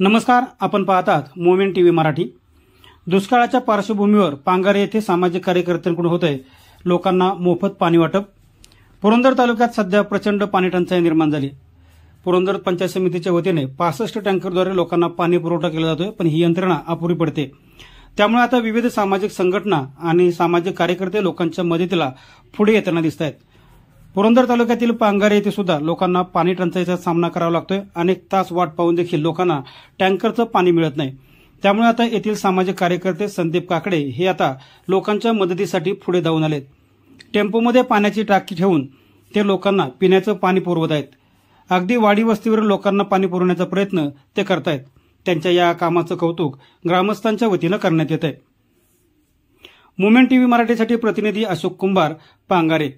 नमस्कार, आपण पाहतात मोमेंट टीव्ही मराठी। दुष्काळाच्या पार्श्वभूमीवर पांगारे येथे सामाजिक कार्यकर्त्यांकडून होतंय लोकांना मोफत पाणी वाटप। पुरंदर तालुक्यात सध्या प्रचंड पाणी टंचाई निर्माण झाली। पुरंदर पंचायत समितीच्या वतीने 65 टँकरद्वारे लोकांना पाणी पुरवठा केला जातोय, पण ही यंत्रणा अपुरी पडते। त्यामुळे आता विविध सामाजिक संघटना आणि सामाजिक कार्यकर्ते लोकांच्या मदतीला पुढे येताना दिसतायत। पुरंदर तालुक्यातील पांगारे येथे सुद्धा लोकांना पाणी टंचाईचा सामना करावा लागतोय। अनेक तास वाट पाहून देखील लोकांना टँकरचं पाणी मिळत नाही। त्यामुळे आता येथील सामाजिक कार्यकर्ते संदीप काकडे हे आता लोकांच्या मदतीसाठी पुढे धावून आलेत। टेम्पोमध्ये पाण्याची टाकी ठेवून ते लोकांना पिण्याचं पाणी पुरवत आहेत। अगदी वाडी वस्तीवर लोकांना पाणी पुरवण्याचा प्रयत्न ते करतायत। त्यांच्या या कामाचं कौतुक ग्रामस्थांच्या वतीनं करण्यात येत आहे। मोमेंट टीव्ही मराठीसाठी प्रतिनिधी अशोक कुंभार, पांगारे।